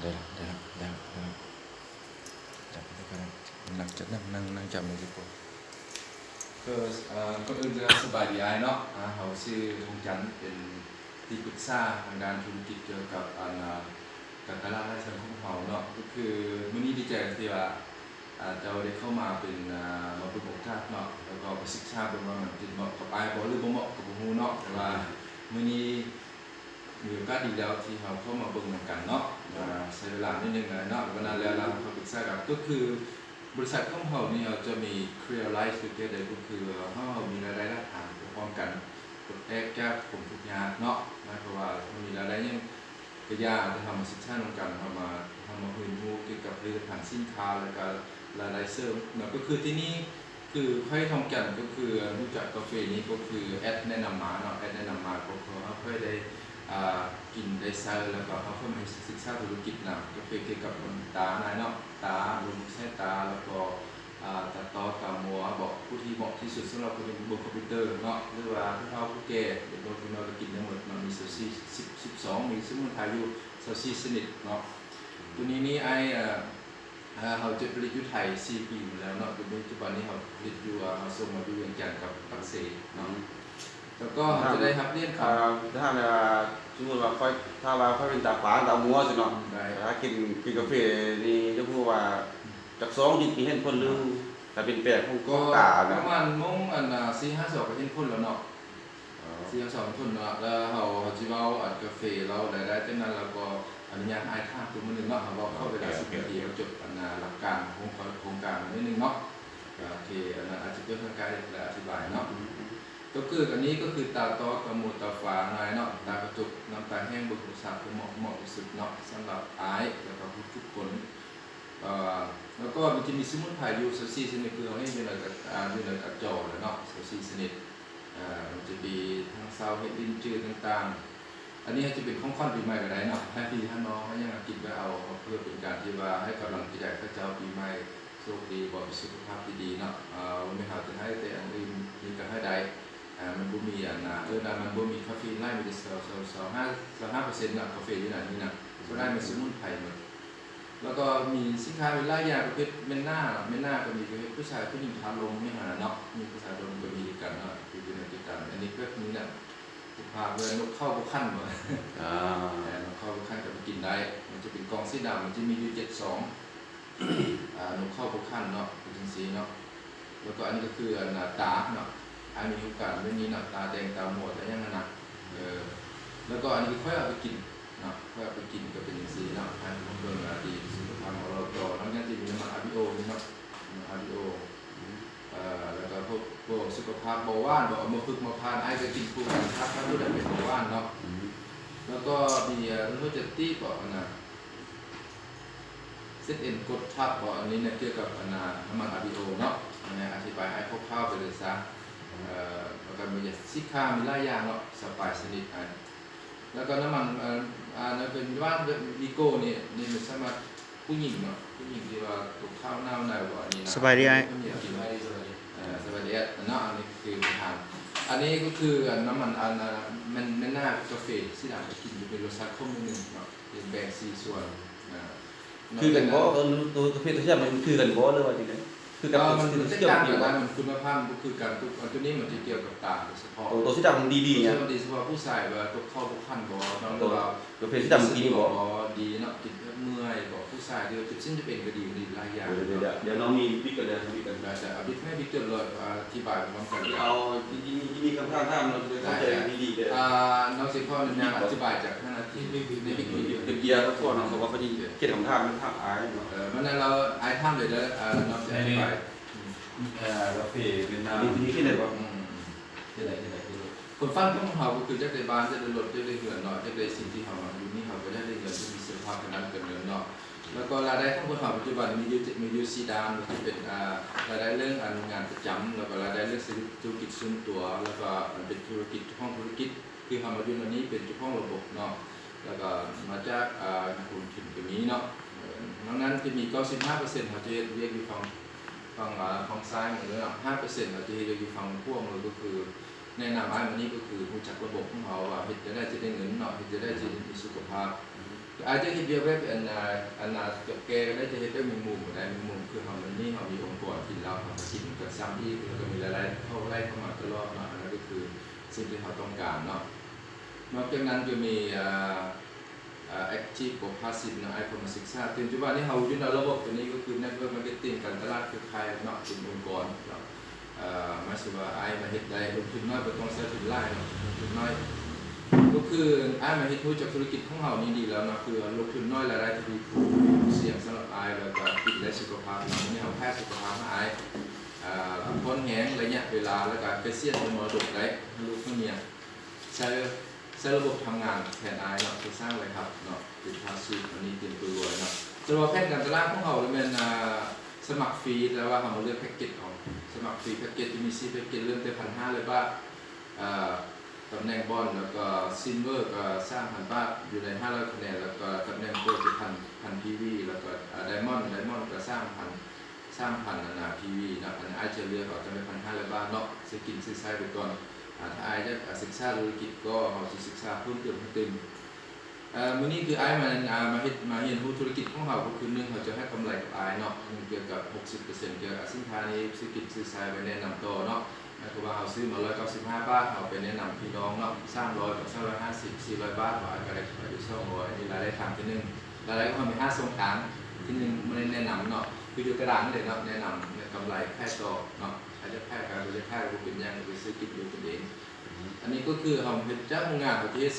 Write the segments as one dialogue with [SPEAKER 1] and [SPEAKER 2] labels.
[SPEAKER 1] ได้จับไปกันนั่งจับนั่งจับมือดีกว่าก็ก็จะสบายดีเนาะเขาชื่อทงจันทร์เป็นที่ปรึกษาทางด้านธุรกิจเกี่ยวกับการตลาดและสังคมเขาเนาะก็คือมื้อนี้ดีใจที่ว่าเราได้เข้ามาเป็นมาเป็นองค์การเนาะแล้วก็ไปศึกษาเป็นว่ามันจะเหมาะกับบ่หรือบ่เหมาะกับบ่เนาะแต่ว่ามื้อนี้มีโอกาสดีแล้วที่เราเข้ามาเบิ่งกันเนาะใช้เวลานิดนึงเนาะวันนั้นแล้วเราปรึกษากันก็คือบริษัทของเราเนี่ยจะมี Crealize Together ก็คือเรามีรายได้หลักฐานพร้อมกันกดแก้ผมทุกอย่างเนาะเพราะว่ามีรายได้ยังกระยาจะทำมาศึกษาร่วมกันทำมาเรียนรู้เกี่ยวกับผลิตภัณฑ์สินค้าแล้วก็รายได้เสริมเนาะก็คือที่นี่คือค่อยทำกันก็คือรู้จักกาแฟนี้ก็คือแอดแนะนำมาเนาะแอดแนะนำมาก็คือค่อยได้กินได้ใช้แล้วก็เขาเข้ามาศึกษาธุรกิจนะกาแฟเกี่ยวกับตาเนาะตาบนใช้ตาแล้วก็ตัดต่อตามัวบอกผู้ที่เหมาะที่สุดสำหรับคนบนคอมพิวเตอร์เนาะหรือว่าผู้เฒ่าผู้แก่เด็กคนเรากินทั้งหมดมันมี12มีสมุนไพรอยู่24ชนิดเนาะตัวนี้เขาจะผลิตอยู่ไทย4 ปีแล้วเนาะปัจจุบันนี้เขาผลิตอยู่เขาส่งมาอยู่เวียงจันทร์กับปักเสเนาะแล้วก็จะได้รับเรียน
[SPEAKER 2] ถ้าสมมติว่าถ้าว่าค่อยเป็นตาฝาตามัวสิเนาะถ้ากินกาแฟนี่จะพูดว่าจาก2ที่เห็นคนนึงถ้าเป็น8ของก็ตา
[SPEAKER 1] ประมาณมง4-5 ก็เห็นคนแล้วเนาะ4-5 คนเนาะแล้วเขาสิเว้ากาแฟเราได้จากนั้นแล้วก็อนุญาตให้ท่าตัวมื้อนึงเนาะเราเข้าไปได้10 นาทีแล้วจบหลักการโครงการนิดนึงเนาะโอเคอาจจะเป็นทางการและอธิบายเนาะก็คืออันนี้ก็คือตาต้อกระมูตาฝาหน่อยเนาะตากระจุกน้ำตาแห้งบุกสับเหมาะที่สุดเนาะสำหรับไอ้แล้วก็ทุกคนแล้วก็มันจะมีสมุนไพรอยู่24ชนิดคือให้อยู่ในกระจอกเนาะ24ชนิดมันจะมีทั้งซาวเห็ดลิ้นจืดต่างๆอันนี้จะเป็นของขวัญปีใหม่ก็ได้เนาะให้พี่ให้น้องให้ยังกินไปเอาเพื่อเป็นการที่ว่าให้กำลังใจพระเจ้าปีใหม่โชคดีบ่มีสุขภาพที่ดีเนาะวันนี้เราจะให้แต่อันอื่นมีกันให้ได้มันบ่มีมันบ่มีคาเฟอีนไล่มีแต่25%นะกาแฟอยู่ไหนนี่นะก็ได้เป็นสมุนไพรหมดแล้วก็มีสินค้าเป็นหลายอย่างประเภทเมนหน้าก็มีประเภทผู้ชายผู้หญิงทาลงไม่หาเนาะมีผู้ชายลงก็มีกันเนาะคือเป็นกิจกรรมอันนี้เพื่อนี้เนี่ยสุภาพเลยนกเข้าบุขั้นหมดนกเข้าบุขั้นก็ไปกินได้มันจะเป็นกองสีดำมันจะมีอยู่72นกเข้าบุขั้นเนาะเป็นจังซี่เนาะแล้วก็อันนี้ก็คือตาเนาะอันมีโอกาสไม่มีหนักตาแดงตาหมดอะไรอย่างนั้นนะแล้วก็อันนี้ค่อยเอาไปกินนะค่อยเอาไปกินก็เป็นอย่างนี้นะอันนี้เป็นดีสุขภาพของเราต่อแล้วก็จะมีน้ำมันRDOนะครับRDOแล้วก็พวกสุขภาพเบาหวานบอกมาฝึกมาทานไอ้ก็กินคู่กันครับถ้ารู้ได้เป็นเบาหวานเนาะแล้วก็มีโรเจตตี้บอกนะเซตเอ็นกดทับบอกอันนี้เนี่ยเกี่ยวกับน้ำมันRDOเนาะอธิบายให้คร่าวๆไปเลยซะแล้วก็มีซิก้ามีหลายอย่างเนาะสปายชนิดแล้วก็น้ำมันนั่นเป็นว่าวีโก้นี่มันสามารถผู้หญิงเนาะผู้หญิงที่ว่าตกข้าวหน้าว่าอันนี้นะ
[SPEAKER 3] สบายดีไอ้
[SPEAKER 1] สบายดีเนาะอันนี้คือทางอันนี้ก็คือน้ำมันมันหน้ากาแฟที่เรากินอยู่เป็นรสชาติข้นนิดนึงเนาะเป็นแบ่ง4 ส่วน
[SPEAKER 2] คือกันบ่ตัวกาแฟตัวที่มันคือกันบ่หรือว่าจังได๋คือกัน
[SPEAKER 1] มันจะต่างกันมันคุณภาพก็คือกันทุกอันตัวนี้มันจะเกี่ยวกับตาโดยเฉพาะ
[SPEAKER 2] ตัวที่ดำดีๆเนี่ย
[SPEAKER 1] มันดีเฉพาะผู้ชายว่าตกเข้าทุกขั้นบ่
[SPEAKER 2] ตัวกาแฟที่ดำกินบ่
[SPEAKER 1] ดีเนาะกินเมื่อยบ่ผู้ชายเดียวจุดสิ้นจะเป็นก็ดีหลายอย่าง
[SPEAKER 2] เดี๋ยวน้องมีบิ๊กกันเลยบิ๊กกัน
[SPEAKER 1] ได้แต่บิ๊กไม่บิ๊กจนเลยอธิบายพร้อมกัน
[SPEAKER 2] เอามีคำถามเราจะเข้าใจดีๆเด้
[SPEAKER 1] น้องสิพ่อเนี่ยอธิบายจาก5 นาทีในบิ๊กมีอยู่
[SPEAKER 2] เกียร์ก็พวกน้องเขาว่าเขาจะเก็บคำถามมันถามอายเนาะ
[SPEAKER 1] มันนั้นเราอายถามเลยเด้อน้องจะอธิบาย
[SPEAKER 2] กาแฟเป็นน้ำนี่ที่ไหนบ่
[SPEAKER 1] ที่ไหนคนฟังของเขาก็คือจะได้บ้านจะได้รถจะได้เหือนเนาะจะได้สิ่งที่เขาอยู่นี่เขาก็จะได้เงินที่มีเสื้อผ้าขนาดเกินเงินเนาะแล้วก็รายได้ของคนเขาปัจจุบันมีอยู่4 ด้านที่เป็นรายได้เรื่องงานประจำแล้วก็รายได้เรื่องธุรกิจส่วนตัวแล้วก็เป็นธุรกิจห้องธุรกิจคือเขามาอยู่ในนี้เป็นเจ้าของระบบเนาะแล้วก็มาจากคุณถิ่นตรงนี้เนาะดังนั้นจะมี95%เขาจะเรียกอยู่ฝั่งซ้ายเหมือนกัน5%เราจะเรียกอยู่ฝั่งพวกเราก็คือแนะนำอันนี้ก็คือรู้จักระบบของเขาว่าจะได้เงินเนาะจะได้มีสุขภาพ อาจจะเห็นเดียวแบบอันนาแกก็ได้จะเห็นได้มุมได้มุมคือมันนี่เขามีองค์กรกินเราเขากินกับซ้ำอีกแล้วก็มีอะไรเข้าไล่เข้ามาตลอดเนาะอันนั้นก็คือสิ่งที่เขาต้องการเนาะนอกจากนั้นจะมีactive กับ passive นะไอ้คนมาศึกษาถึงจุดว่านี่เขาอยู่ในระบบตัวนี้ก็คือ network marketing การตลาดคือใครเนาะเป็นองค์กรเนาะหมายถึงว่าไอ้มาเฮ็ดได้ลงทุนน้อยบ่ต้องใช้ทุนหลายเนาะลงทุนน้อยก็คือไอ้มาเฮ็ดรู้จักธุรกิจของเรานี่ดีแล้วเนาะคือลงทุนน้อยรายได้ที่เสี่ยงสำหรับไอ้แล้วก็ติดได้สุขภาพเนาะนี่เขาแพทย์สุขภาพให้ไอ้พ้นแห้งระยะเวลาแล้วก็เกษียณเป็นมรดกได้ลูกเมียใช้ระบบทำงานแทนไอ้เนาะจะสร้างอะไรครับเนาะเป็นภาษีอันนี้เป็นตัวรวยเนาะสำหรับแผนการตลาดของเราเป็นสมัครฟรีแล้วว่าเราเลือกแพ็กเกจของสมัครฟรีแพ็กเกจที่มี4แพ็กเกจเริ่มแต่1,500เลยว่าตำแหน่งบอลแล้วก็ซิลเวอร์ก็สร้าง1,000 บาทอยู่ใน500คะแนนแล้วก็ตำแหน่งโปรจะ1,000 PV แล้วก็ไดมอนด์ก็สร้าง1,000นา PV นะอันนี้ไอจะเลือกเอาจะเป็น1,500 บาทเนาะสกินซื้อใช้ไปก่อนถ้าไอจะศึกษาธุรกิจก็เราจะศึกษาเพิ่มเติมมื้อนี้คือไอ้มาเรียนรู้ธุรกิจของเราก็คือ1เขาจะให้กำไรกับไอ้เนาะเกี่ยวกับ 60% เกี่ยวกับสินค้านี้ซื้อกินซื้อใช้ไปแนะนำต่อเนาะคือว่าเราซื้อมา195 บาทเราไปแนะนำพี่น้องเนาะ300กับ350 400 บาทว่าก็ได้ขายอยู่200นี่รายได้ทางที่1รายได้ก็มี5ช่องทางที่1มันแนะนำเนาะคืออยู่กระดานนี่เลยเนาะแนะนำกำไรแค่ต่อเนาะอาจจะแค่การจะแค่ก็เป็นอย่างไปซื้อกินอยู่กันเองอันนี้ก็คือเราเป็นเจ้าโรงงานประเทศ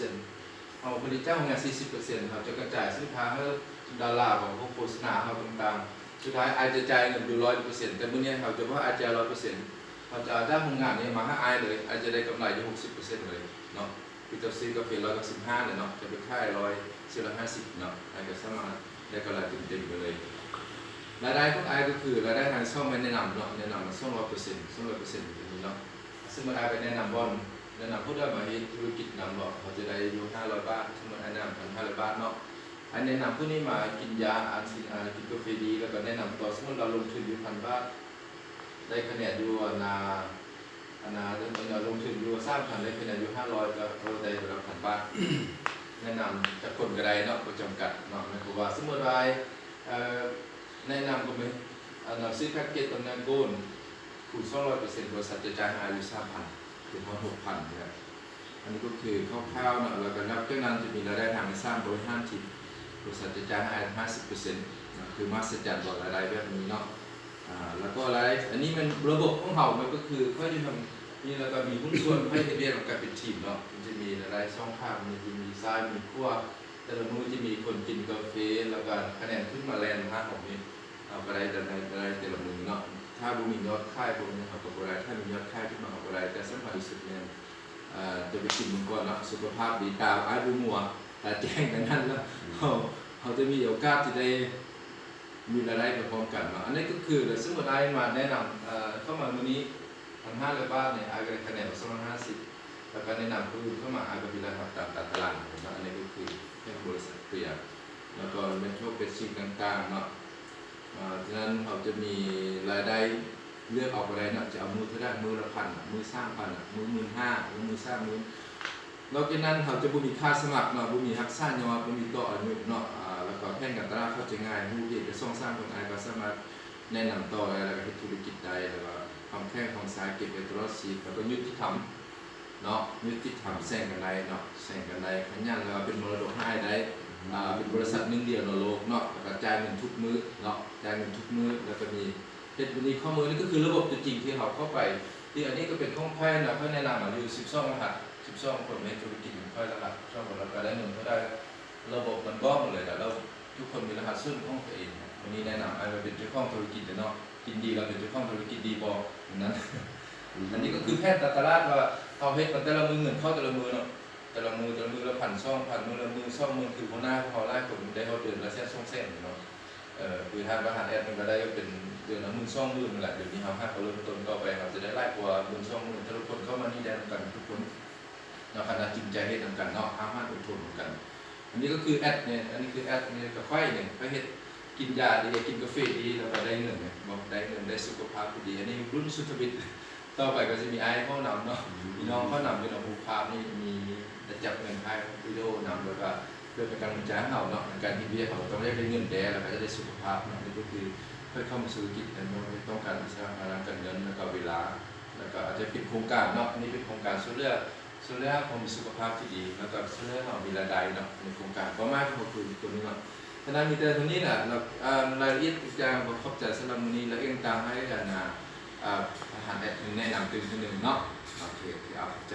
[SPEAKER 1] 40%เอาผลิตเจ้าของงาน 40% เขาจะกระจายสินค้าให้ดาราของพวกโฆษณาเขาต่างๆสุดท้ายอาจจะจ่ายเงินอยู่ 100% แต่เมื่อนี้เขาจะว่าอาจจะ 100% เขาจะได้โรงงานนี้มาให้อายเลยอาจจะได้กำไรอยู่ 60% เลยเนาะคือจะซื้อกาแฟ115เลยเนาะจะไปขาย150เนาะอาจจะสามารถได้กำไรเต็มๆไปเลยรายได้ของอายก็คือรายได้ทางช่องไม่แนะนำเนาะแนะนำมา200%อย่างนี้เนาะซึ่งมันอายไปแนะนำบอลแนะนำผู้ได้มาเฮ็ดธุรกิจนำบอกเขาจะได้อยู่500 บาทสมมุติแนะนำ1,500 บาทเนาะอันแนะนำผู้นี้มากินยากินกาแฟดีแล้วก็แนะนำต่อสมมุติเราลงทุนอยู่ 1,000 บาทได้คะแนนอยู่เราลงทุนอยู่ 3,000 ได้คะแนนอยู่500ก็ได้ระดับ 1,000 บาท แนะนำจากคนก็ได้เนาะบ่จำกัดเนาะหมายความว่าสมมุติว่าแนะนำก็มีซื้อแพ็กเกจตำแหน่งโกนคูณ 200% บริษัทจะจ่ายให้อยู่ 3,000 ถึง 6,000 นะครับอันนี้ก็คือคร่าวๆเนาะแล้วก็นับจากนั้นจะมีรายได้ทางสร้างบริหารทีมบริษัทจะจ่ายให้ 50% นะคือมาสจัดบอกรายได้แบบนี้เนาะแล้วก็รายได้อันนี้มันระบบของเขามันก็คือค่อยจะทำนี่แล้วก็มีหุ้นส่วนให้ทะเบียนกันเป็นทีมเนาะมันจะมีรายได้ช่องข้างมีซ้ายมีขั้วแต่ละมื้อจะมีคนกินกาแฟแล้วก็คะแนนขึ้นมาแลนด์5ของนี้เอาไปได้แต่ละมื้อเนาะถ้าบ่มียอดขายพวกนี้เขาก็บ่ได้ถ้ามียอดขายขึ้นมาเขาก็ได้แต่สำคัญที่สุดเนี่ยจะไปกินมันก่อนเนาะสุขภาพดีตามอ้ายบ่มัวแต่แจ้งกันนั้นแล้วเขาจะมีโอกาสที่ได้มีรายได้พร้อมกันเนาะอันนี้ก็คือสมมุติอ้ายมาแนะนำเข้ามามื้อนี้ 1,500 บาทเนี่ยอ้ายก็ได้คะแนน250แล้วก็แนะนำผู้อื่นเข้ามาอ้ายก็มีรายได้ตามตลาดเนาะอันนี้ก็คือเป็นบริษัทเปรียบแล้วก็เป็นพวกเป็นสิ่งต่างๆเนาะฉะนั้นเขาจะมีรายได้เลือกเอาไปได้เนาะจะเอามือเท่าได้มือละ1,000มือสร้าง1,000มือ15,000มือสร้างมือนอกจากนั้นเขาจะบ่มีค่าสมัครเนาะบ่มีรักษายอดบ่มีต่ออายุเนาะแล้วก็แผนการตลาดเข้าใจง่ายผู้ที่จะสร้างคนอายก็สามารถแนะนำต่อได้แล้วก็เฮ็ดธุรกิจได้แล้วก็ความแข็งของสายเก็บไว้ตลอดชีพแล้วก็ยุติธรรมเนาะยุติธรรมแซงกันได้เนาะแซงกันได้ขยันแล้วก็เป็นมรดกให้ได้เป็นบริษัทหนึ่งเดียวในโลกเนาะแล้วก็จ่ายเงินทุกมื้อเนาะจ่ายเงินทุกมื้อแล้วก็มีเฮ็ดวันนี้ข้อมูลนี่ก็คือระบบจริงที่เขาเข้าไปที่อันนี้ก็เป็นของแพทย์นะเพิ่นแนะนำมาอยู่12รหัส12คนในธุรกิจของค่อยรหัสช่องคนละก็ได้เงินเท่าได้ระบบมันก็หมดเลยแต่เราทุกคนมีรหัสซึ่งของตัวเองวันนี้แนะนำให้มาเป็นเจ้าของธุรกิจเนาะกินดีเราเป็นเจ้าของธุรกิจดีบ่นั้นอันนี้ก็คือแพทย์ตลาดว่าเอาเฮ็ดมันแต่ละมือเงินเข้าแต่ละมือเนาะแต่ละมือละ1,000 มือละมือ20,000คือหัวหน้าเขาหลายคนได้เขาเดือนละแสนเนาะคือทางรหัสแอดมันก็ได้เป็นเดือนละ20,000นั่นแหละเดี๋ยวนี้เขาเริ่มต้นต่อไปเราจะได้หลายกว่า20,000ถ้าทุกคนเข้ามานี่ได้กันทุกคนเนาะขนาดจริงใจเฮ็ดกันเนาะ5อดทนกันอันนี้ก็คือแอดเนี่ยอันนี้คือแอดนี่ก็ค่อยเนี่ยไปเฮ็ดกินยาดีกินกาแฟดีแล้วก็ได้เงินเนี่ยบอกได้เงินได้สุขภาพดีอันนี้รุ่นสุทวิทย์ต่อไปก็จะมีไอ้เข้านำเนาะพี่น้องเข้านำเป็นผู้ภาพนี่มีจับเงินให้วิดีโอนำแล้วก็ เพื่อเป็นกำลังใจให้เราเนาะในการที่เบี้ยเขาต้องได้เงินแดแล้วก็จะได้สุขภาพเนาะนี่ก็คือเพื่อเข้ามาสู่กิจการต้องการสร้างพลังการเงินแล้วก็เวลาแล้วก็อาจจะเป็นโครงการเนาะนี่เป็นโครงการช่วยเหลือผมมีสุขภาพที่ดีแล้วก็ช่วยเหลือเรามีรายได้เนาะในโครงการประมาณก็คือตัวนี้เนาะฉะนั้นมีแต่ตรงนี้น่ะเรารายละเอียดอีกอย่างก็ขอบใจสำหรับวันนี้แล้วเองตามให้กันอาหารแอดแนะนำตื่นที่หนึ่งเนาะโอเคที่เอาใจ